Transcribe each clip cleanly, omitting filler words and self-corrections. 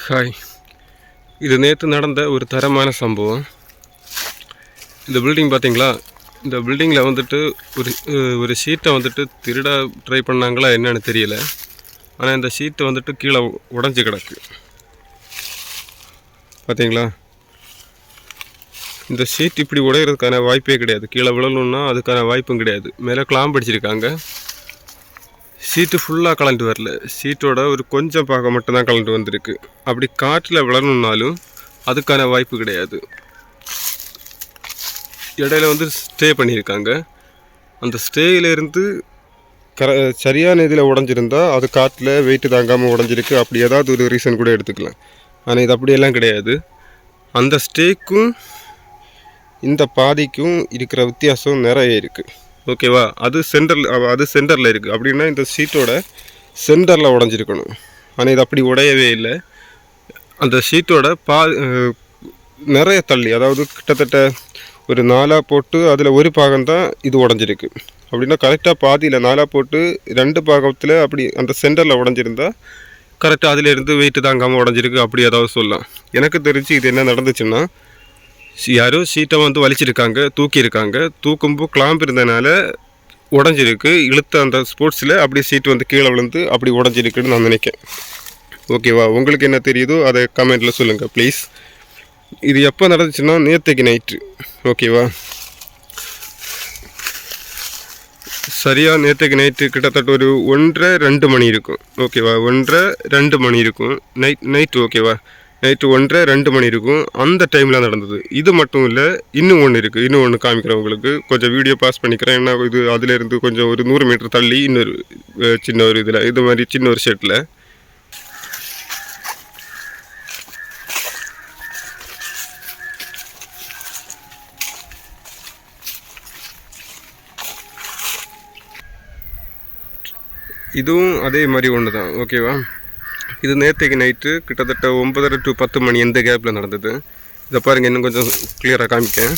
Hi, இது நேற்று நடந்த ஒரு தரமான சம்பவம். இந்த பில்டிங் பார்த்தீங்களா? இந்த பில்டிங்கில் வந்துட்டு ஒரு ஷீட்டை வந்துட்டு திருட ட்ரை பண்ணாங்களா என்னன்னு தெரியல. ஆனால் இந்த ஷீட்டை வந்துட்டு கீழே உடஞ்சி கிடக்கு. பார்த்தீங்களா? இந்த ஷீட் இப்படி உடையிறதுக்கான வாய்ப்பே கிடையாது. கீழே விழணுன்னா அதுக்கான வாய்ப்பும் கிடையாது. மேலே கிளாம்ப் அடிச்சிருக்காங்க. ஷீட்டு ஃபுல்லாக கலண்டு வரல. ஷீட்டோட ஒரு கொஞ்சம் பாகம் மட்டும்தான் கலண்டு வந்திருக்கு. அப்படி காற்றில் விழணுன்னாலும் அதுக்கான வாய்ப்பு கிடையாது. இடையில வந்து ஸ்டே பண்ணியிருக்காங்க. அந்த ஸ்டேயிலேருந்து சரியான இதில் உடஞ்சிருந்தா அது காற்றில் வெயிட்டு தாங்காமல் உடஞ்சிருக்கு. அப்படி ஏதாவது ஒரு ரீசன் கூட எடுத்துக்கலாம். ஆனால் இது அப்படியெல்லாம் கிடையாது. அந்த ஸ்டேக்கும் இந்த பாதிக்கும் இருக்கிற வித்தியாசம் நிறைய இருக்குது. ஓகேவா? அது சென்டரில் இருக்குது. அப்படின்னா இந்த ஷீட்டோட சென்டரில் உடஞ்சிருக்கணும். ஆனால் இது அப்படி உடையவே இல்லை. அந்த ஷீட்டோட நிறைய தள்ளி, அதாவது கிட்டத்தட்ட ஒரு 4 போட்டு அதில் ஒரு பாகம்தான் இது உடஞ்சிருக்கு. அப்படின்னா கரெக்டாக பாதியில் 4 போட்டு 2 பாகத்தில் அப்படி அந்த சென்டரில் உடஞ்சிருந்தா கரெக்டாக அதிலேருந்து வெயிட்டு தாங்காமல் உடஞ்சிருக்கு. அப்படி ஏதாவது சொல்லலாம். எனக்கு தெரிஞ்சு இது என்ன நடந்துச்சுன்னா, யாரோ ஷீட்டை வந்து வலிச்சிருக்காங்க, தூக்கியிருக்காங்க. தூக்கும்போது கிளாம்ப் இருந்ததுனால உடஞ்சிருக்கு. இழுத்த அந்த ஸ்போர்ட்ஸில் அப்படியே ஷீட் வந்து கீழே விழுந்து அப்படி உடஞ்சிருக்குன்னு நான் நினைக்கிறேன். ஓகேவா? உங்களுக்கு என்ன தெரியுதோ அதை கமெண்ட்டில் சொல்லுங்கள் ப்ளீஸ். இது எப்போ நடந்துச்சுன்னா நேற்றைக்கு நைட்டு. ஓகேவா? சரியாக நேற்றைக்கு நைட்டு கிட்டத்தட்ட ஒரு 1:30-2 மணி இருக்கும். ஓகேவா? 1:30-2 மணி இருக்கும் நைட்டு. ஓகேவா? நைட்டு 1:30-2 மணி இருக்கும். அந்த டைமில் நடந்தது. இது மட்டும் இல்லை, இன்னும் ஒன்று இருக்குது. இன்னும் ஒன்று காமிக்கிறேன் உங்களுக்கு. கொஞ்சம் வீடியோ பாஸ் பண்ணிக்கிறேன். ஏன்னா இது அதிலேருந்து கொஞ்சம் ஒரு 100 மீட்டர் தள்ளி இன்னொரு சின்ன ஒரு இதில் இது மாதிரி சின்ன ஒரு ஷெட்டில் இதுவும் அதே மாதிரி ஒன்று தான். ஓகேவா? இது நேற்றைக்கு நைட்டு கிட்டத்தட்ட 9:30 to 10 மணி எந்த கேப்பில் நடந்தது. இதை பாருங்கள், இன்னும் கொஞ்சம் கிளியராக காமிக்கேன்.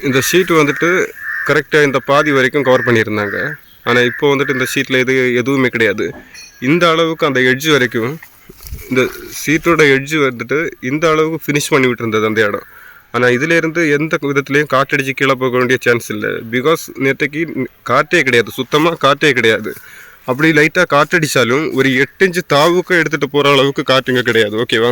இந்த ஷீட்டு வந்துட்டு கரெக்டாக இந்த பாதி வரைக்கும் கவர் பண்ணியிருந்தாங்க. ஆனால் இப்போ வந்துட்டு இந்த ஷீட்டில் எதுவுமே கிடையாது. இந்த அளவுக்கு அந்த எட்ஜு வரைக்கும், இந்த ஷீட்டோட எட்ஜு வந்துட்டு இந்த அளவுக்கு ஃபினிஷ் பண்ணி விட்டுருந்தது அந்த இடம். ஆனால் இதிலேருந்து எந்த விதத்துலேயும் காற்றடிச்சு கீழே போக வேண்டிய சான்ஸ் இல்லை. பிகாஸ் நேற்றைக்கு காற்றே கிடையாது, சுத்தமாக காற்றே கிடையாது. அப்படி லைட்டாக காற்றடித்தாலும் ஒரு 8 இன்ச்சு தாவுக்கு எடுத்துகிட்டு போகிற அளவுக்கு காற்றுங்க கிடையாது. ஓகேவா?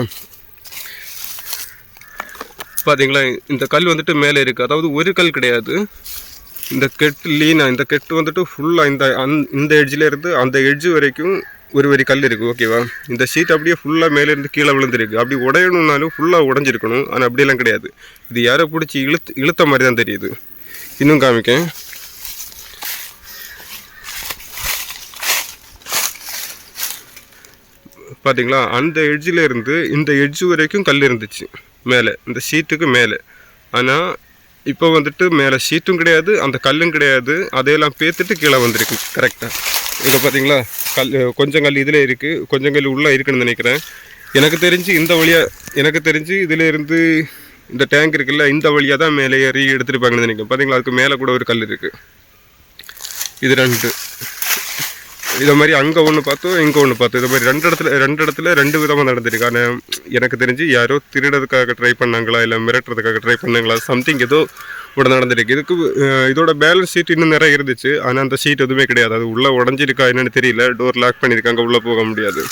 பார்த்தீங்களா? இந்த கல் வந்துட்டு மேலே இருக்குது. அதாவது ஒரு கல் கிடையாது. இந்த கெட்டு லீனாக, இந்த கெட்டு வந்துட்டு ஃபுல்லாக இந்த எட்ஜிலேருந்து அந்த எட்ஜு வரைக்கும் ஒரு வரி கல் இருக்குது. ஓகேவா? இந்த ஷீட் அப்படியே ஃபுல்லாக மேலேருந்து கீழே விழுந்துருக்கு. அப்படி உடையணுன்னாலும் ஃபுல்லாக உடஞ்சிருக்கணும். ஆனால் அப்படியெல்லாம் கிடையாது. இது யாரை பிடிச்சி இழுத்த மாதிரி தான் தெரியுது. இன்னும் காமிக்கேன். பார்த்தீங்களா? அந்த எட்ஜிலேருந்து இந்த எட்ஜு வரைக்கும் கல் இருந்துச்சு மேலே, இந்த ஷீட்டுக்கு மேலே. ஆனால் இப்போ வந்துட்டு மேலே ஷீட்டும் கிடையாது, அந்த கல்லும் கிடையாது. அதையெல்லாம் பேத்துட்டு கீழே வந்திருக்கு கரெக்டாக. இங்கே பார்த்தீங்களா? கொஞ்சம் கல் இதில் இருக்குது, கொஞ்சம் கல் உள்ளே இருக்குன்னு நினைக்கிறேன். எனக்கு தெரிஞ்சு இதிலேருந்து இந்த டேங்க் இருக்குல்ல, இந்த வழியாக தான் மேலே ஏறி எடுத்துருப்பாங்கன்னு நினைக்கிறேன். பார்த்தீங்களா? அதுக்கு மேலே கூட ஒரு கல் இருக்குது. இது 2 இதை மாதிரி அங்கே ஒன்று பார்த்தோம், இங்கே ஒன்று பார்த்தோம். இதை மாதிரி ரெண்டு இடத்துல 2 விதமாக நடந்திருக்கு. ஆனால் எனக்கு தெரிஞ்சு யாரோ திருடுறதுக்காக ட்ரை பண்ணாங்களா, இல்லை மிரட்டுறதுக்காக ட்ரை பண்ணாங்களா, சம்திங் ஏதோ கூட நடந்திருக்கு. இதோட பேலன்ஸ் ஷீட் இன்னும் நிறைய இருந்துச்சு. ஆனால் அந்த ஷீட் எதுவுமே கிடையாது. அது உள்ளே உடஞ்சிருக்கா என்னன்னு தெரியல. டோர் லாக் பண்ணியிருக்காங்க, உள்ளே போக முடியாது.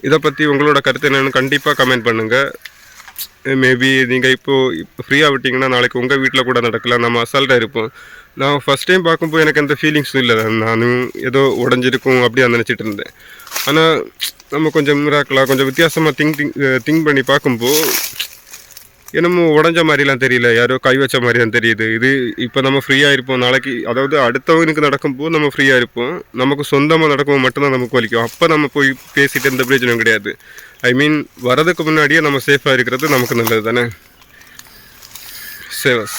இதை பற்றி உங்களோட கருத்து என்னென்னு கண்டிப்பாக கமெண்ட் பண்ணுங்கள். மேபி நீங்கள் இப்போ ஃப்ரீயாக விட்டிங்கன்னா நாளைக்கு உங்கள் வீட்டில் கூட நடக்கலாம். நம்ம அசால்ட்டாக இருப்போம். நான் ஃபஸ்ட் டைம் பார்க்கும்போது எனக்கு எந்த ஃபீலிங்ஸும் இல்லை. நானும் ஏதோ உடஞ்சிருக்கும் அப்படியே நினச்சிட்டு இருந்தேன். ஆனால் நம்ம கொஞ்சம் மிராக்கலாக கொஞ்சம் வித்தியாசமாக திங்க் பண்ணி பார்க்கும்போது என்னமோ உடஞ்ச மாதிரிலாம் தெரியல, யாரோ கை வச்ச மாதிரி தான் தெரியுது. இது இப்போ நம்ம ஃப்ரீயாக இருப்போம். நாளைக்கு அதாவது அடுத்தவனுக்கு நடக்கும்போது நம்ம ஃப்ரீயாக இருப்போம். நமக்கு சொந்தமாக நடக்கும்போது மட்டும்தான் நமக்கு வலிக்கும். அப்போ நம்ம போய் பேசிட்டு எந்த பிரச்சனையும் கிடையாது. ஐ மீன், வரதுக்கு முன்னாடியே நம்ம சேஃபாக இருக்கிறது நமக்கு நல்லது தானே. சேவஸ்.